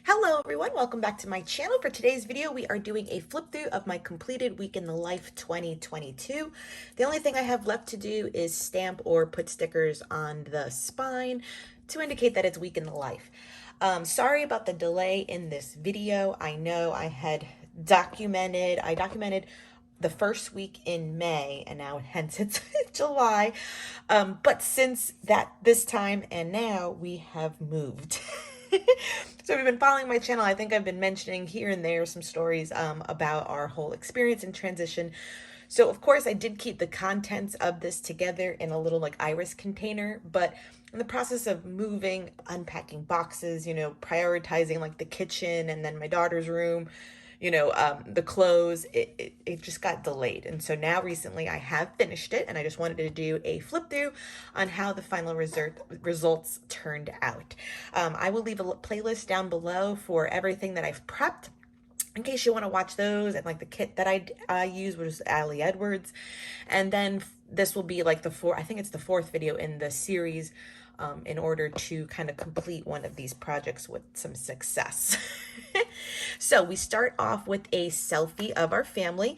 Hello everyone, welcome back to my channel. For today's video, we are doing a flip through of my completed week in the life 2022. The only thing I have left to do is stamp or put stickers on the spine to indicate that it's week in the life. Sorry about the delay in this video. I know I documented the first week in May, and now hence it's July. But since this time and now, we have moved. So if you've been following my channel, I think I've been mentioning here and there some stories about our whole experience and transition. So of course I did keep the contents of this together in a little like iris container, but in the process of moving, unpacking boxes, prioritizing like the kitchen and then my daughter's room, the clothes, it just got delayed. And so now recently I have finished it, and I just wanted to do a flip through on how the final results turned out. I will leave a playlist down below for everything that I've prepped in case you want to watch those, and like the kit that I use was Ali Edwards. And then this will be like I think it's the fourth video in the series, in order to kind of complete one of these projects with some success. So we start off with a selfie of our family.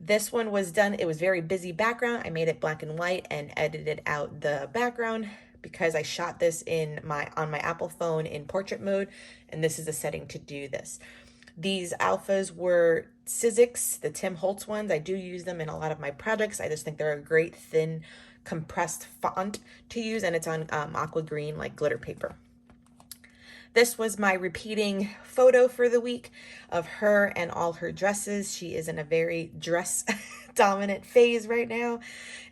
This one was done, it was very busy background. I made it black and white and edited out the background because I shot this on my Apple phone in portrait mode, and this is the setting to do this. These alphas were Sizzix, the Tim Holtz ones. I do use them in a lot of my projects. I just think they're a great thin compressed font to use, and it's on aqua green like glitter paper. This was my repeating photo for the week of her and all her dresses. She is in a very dress dominant phase right now.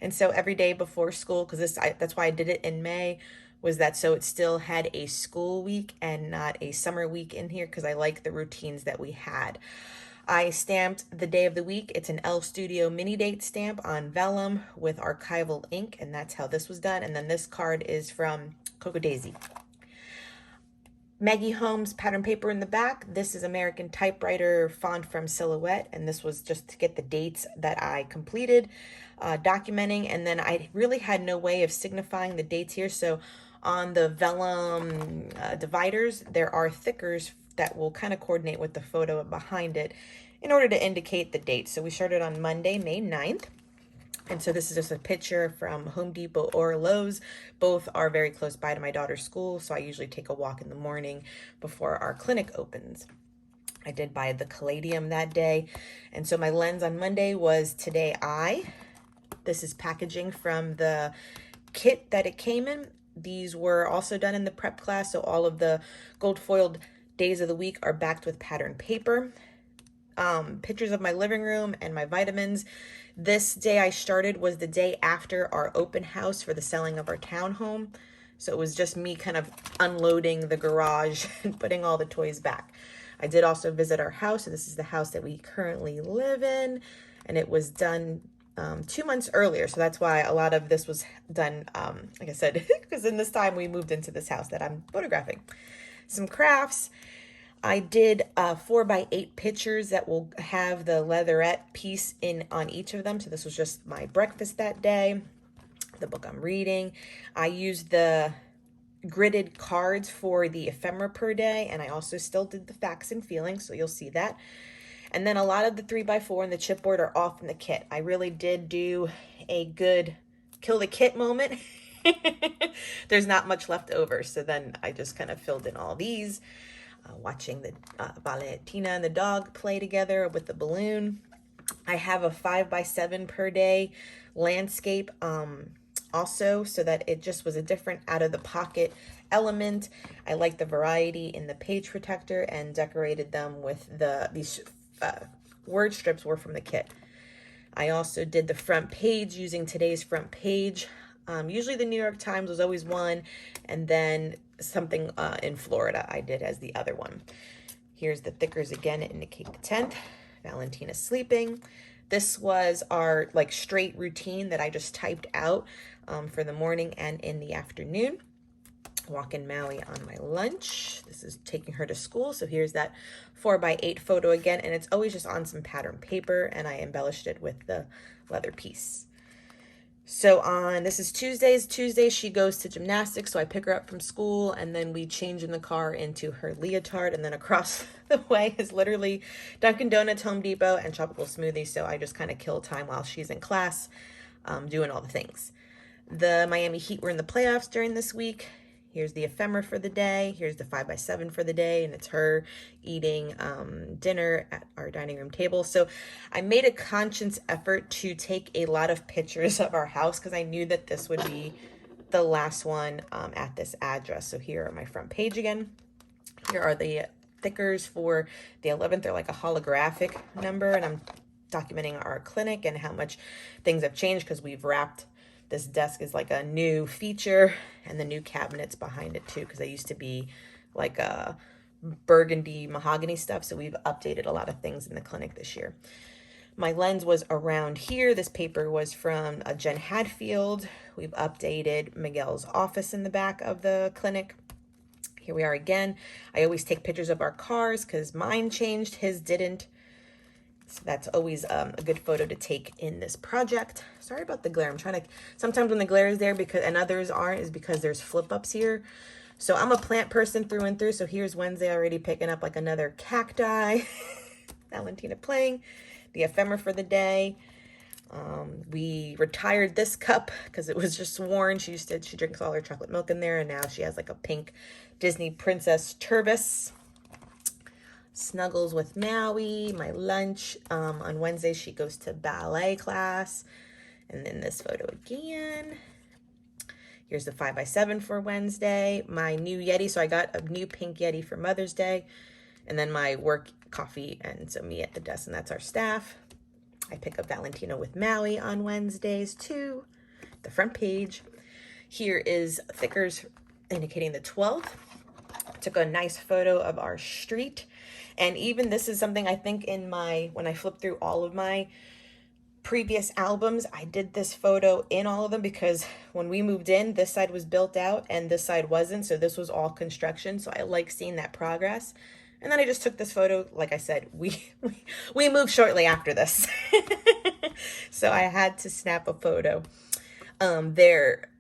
And so every day before school, because that's why I did it in May, was that so it still had a school week and not a summer week in here, because I like the routines that we had. I stamped the day of the week. It's an Elle Studio mini date stamp on vellum with archival ink, and that's how this was done. And then this card is from Coco Daisy. Maggie Holmes pattern paper in the back. This is American typewriter font from Silhouette, and this was just to get the dates that I completed, documenting. And then I really had no way of signifying the dates here, so on the vellum dividers, there are thickers that will kind of coordinate with the photo behind it in order to indicate the date. So we started on Monday, May 9th. And so this is just a picture from Home Depot or Lowe's. Both are very close by to my daughter's school, so I usually take a walk in the morning before our clinic opens. I did buy the Caladium that day. And so my lens on Monday was Today I. This is packaging from the kit that it came in. These were also done in the prep class, so all of the gold foiled days of the week are backed with pattern paper. Pictures of my living room and my vitamins. This day I started was the day after our open house for the selling of our townhome. So it was just me kind of unloading the garage and putting all the toys back. I did also visit our house. So this is the house that we currently live in, and it was done 2 months earlier. So that's why a lot of this was done, like I said, because in this time we moved into this house that I'm photographing. Some crafts. I did 4x8 pictures that will have the leatherette piece on each of them. So this was just my breakfast that day, the book I'm reading. I used the gridded cards for the ephemera per day, and I also still did the facts and feelings, so you'll see that. And then a lot of the 3x4 and the chipboard are off in the kit. I really did do a good kill the kit moment. There's not much left over, so then I just kind of filled in all these. Watching the Valentina and the dog play together with the balloon. I have a 5x7 per day landscape also, so that it just was a different out of the pocket element. I like the variety in the page protector and decorated them with these word strips were from the kit. I also did the front page using today's front page. Usually the New York Times was always one, and then something in Florida I did as the other one. Here's the thickers again to indicate the 10th. Valentina's sleeping. This was our like straight routine that I just typed out for the morning and in the afternoon. Walking Maui on my lunch. This is taking her to school. So here's that 4x8 photo again, and it's always just on some pattern paper, and I embellished it with the leather piece. So this is Tuesdays. Tuesday she goes to gymnastics, so I pick her up from school and then we change in the car into her leotard, and then across the way is literally Dunkin' Donuts, Home Depot, and Tropical Smoothie. So I just kind of kill time while she's in class, doing all the things. The Miami Heat were in the playoffs during this week. Here's the ephemera for the day. Here's the 5x7 for the day, and it's her eating dinner at our dining room table. So I made a conscious effort to take a lot of pictures of our house because I knew that this would be the last one at this address. So here are my front page again. Here are the stickers for the 11th. They're like a holographic number, and I'm documenting our clinic and how much things have changed because we've wrapped. This desk is like a new feature, and the new cabinets behind it too, because they used to be like a burgundy mahogany stuff. So we've updated a lot of things in the clinic this year. My lens was around here. This paper was from Jen Hadfield. We've updated Miguel's office in the back of the clinic. Here we are again. I always take pictures of our cars because mine changed, his didn't. So that's always a good photo to take in this project. Sorry about the glare. I'm trying to, sometimes when the glare is there because, and others aren't, is because there's flip ups here. So I'm a plant person through and through. So here's Wednesday already picking up like another cacti. Valentina playing. The ephemera for the day. We retired this cup because it was just worn. She drinks all her chocolate milk in there, and now she has like a pink Disney princess turbis. Snuggles with Maui, my lunch. On Wednesday, she goes to ballet class. And then this photo again. Here's the 5x7 for Wednesday. My new Yeti. So I got a new pink Yeti for Mother's Day. And then my work coffee, and so me at the desk, and that's our staff. I pick up Valentina with Maui on Wednesdays too. The front page. Here is stickers indicating the 12th. Took a nice photo of our street. And even this is something I think in when I flipped through all of my previous albums, I did this photo in all of them because when we moved in, this side was built out and this side wasn't. So this was all construction. So I like seeing that progress. And then I just took this photo. Like I said, we moved shortly after this. So I had to snap a photo. Their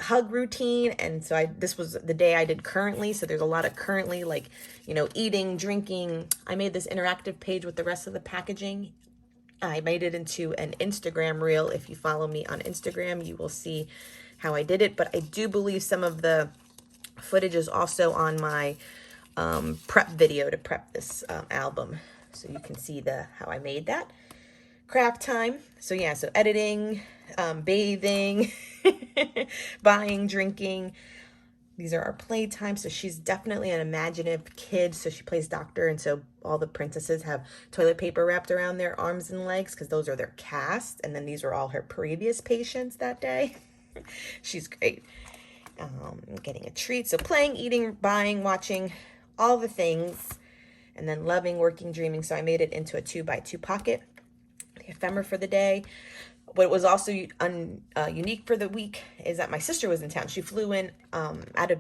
hug routine, and so this was the day I did currently. So there's a lot of currently, like, you know, eating, drinking. I made this interactive page with the rest of the packaging. I made it into an Instagram reel. If you follow me on Instagram, you will see how I did it. But I do believe some of the footage is also on my prep video to prep this album. So you can see how I made that. Craft time. So yeah, so editing, bathing, buying, drinking. These are our play times. So she's definitely an imaginative kid. So she plays doctor. And so all the princesses have toilet paper wrapped around their arms and legs because those are their casts. And then these were all her previous patients that day. She's great. Getting a treat. So playing, eating, buying, watching, all the things. And then loving, working, dreaming. So I made it into a 2x2 pocket. The ephemera for the day. What was also unique for the week is that my sister was in town. She flew in out of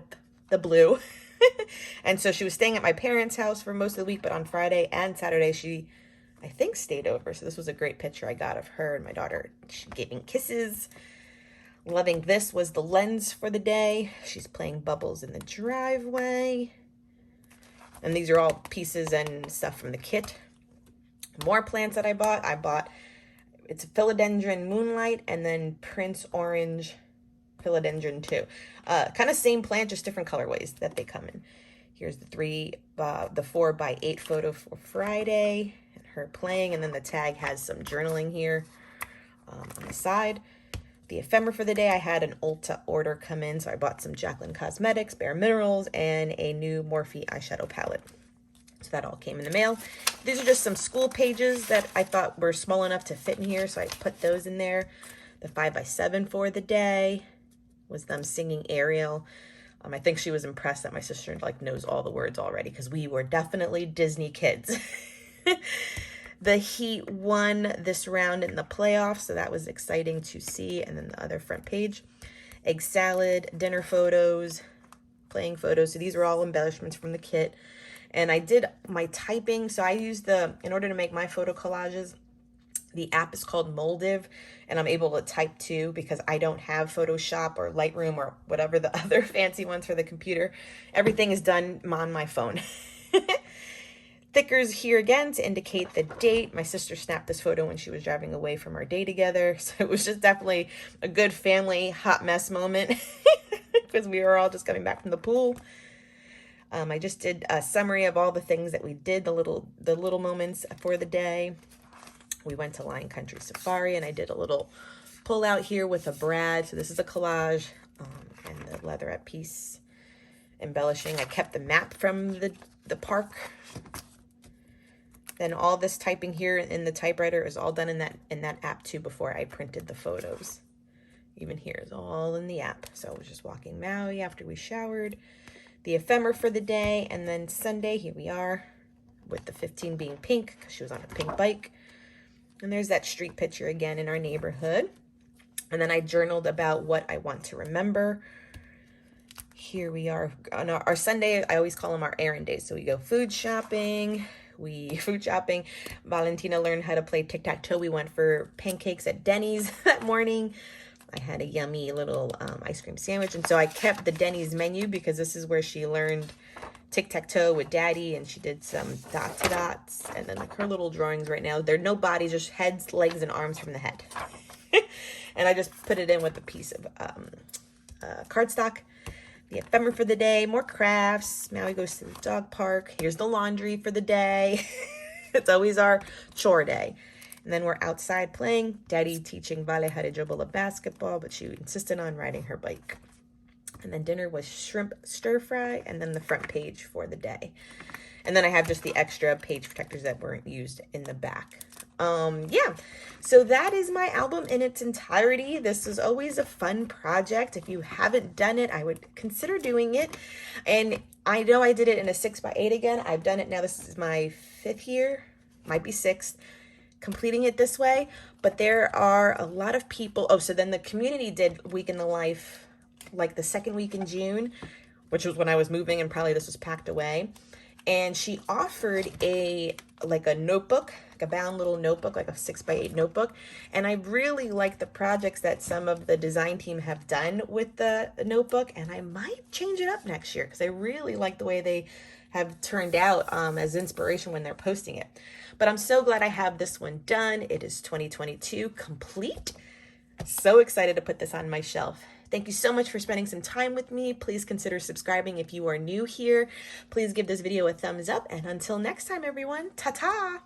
the blue. And so she was staying at my parents' house for most of the week, but on Friday and Saturday, she, I think, stayed over. So this was a great picture I got of her and my daughter giving kisses. Loving this was the lens for the day. She's playing bubbles in the driveway. And these are all pieces and stuff from the kit. More plants that I bought. It's philodendron moonlight and then Prince Orange philodendron too. Kind of same plant, just different colorways that they come in. Here's the 4x8 photo for Friday, and her playing, and then the tag has some journaling here on the side. The ephemera for the day, I had an Ulta order come in, so I bought some Jaclyn Cosmetics, Bare Minerals, and a new Morphe eyeshadow palette. So that all came in the mail. These are just some school pages that I thought were small enough to fit in here, so I put those in there. The 5x7 for the day was them singing Ariel. I think she was impressed that my sister knows all the words already because we were definitely Disney kids. The Heat won this round in the playoffs, so that was exciting to see. And then the other front page, egg salad, dinner photos, playing photos. So these are all embellishments from the kit. And I did my typing. So I used in order to make my photo collages, The app is called Moldiv, and I'm able to type too because I don't have Photoshop or Lightroom or whatever the other fancy ones for the computer. Everything is done on my phone. Stickers here again to indicate the date. My sister snapped this photo when she was driving away from our day together. So it was just definitely a good family hot mess moment because we were all just coming back from the pool. I just did a summary of all the things that we did, the little moments for the day. We went to Lion Country Safari, and I did a little pull out here with a brad. So this is a collage, and the leatherette piece embellishing. I kept the map from the park. Then all this typing here in the typewriter is all done in that app too before I printed the photos. Even here is all in the app. So I was just walking Maui after we showered. The ephemera for the day, and then Sunday, here we are with the 15 being pink because she was on a pink bike. And there's that street picture again in our neighborhood. And then I journaled about what I want to remember. Here we are on our Sunday. I always call them our errand days. So we go food shopping. Valentina learned how to play tic-tac-toe. We went for pancakes at Denny's that morning. I had a yummy little ice cream sandwich. And so I kept the Denny's menu because this is where she learned tic-tac-toe with Daddy, and she did some dots. And then like her little drawings right now, they're no bodies, just heads, legs, and arms from the head. And I just put it in with a piece of cardstock. The ephemera for the day, more crafts. Maui goes to the dog park. Here's the laundry for the day. It's always our chore day. And then we're outside playing. Daddy teaching Vale how to dribble a basketball, but she insisted on riding her bike. And then dinner was shrimp stir fry, and then the front page for the day. And then I have just the extra page protectors that weren't used in the back. Yeah, so that is my album in its entirety. This is always a fun project. If you haven't done it, I would consider doing it. And I know I did it in a 6x8 again. I've done it now. This is my 5th year, might be 6th, completing it this way. But there are a lot of people. Oh, so then the community did Week in the Life, like the 2nd week in June, which was when I was moving, and probably this was packed away. And she offered a notebook, like a bound little notebook, like a 6x8 notebook. And I really like the projects that some of the design team have done with the notebook. And I might change it up next year because I really like the way they have turned out as inspiration when they're posting it. But I'm so glad I have this one done. It is 2022 complete. So excited to put this on my shelf. Thank you so much for spending some time with me. Please consider subscribing if you are new here. Please give this video a thumbs up. And until next time, everyone, ta-ta!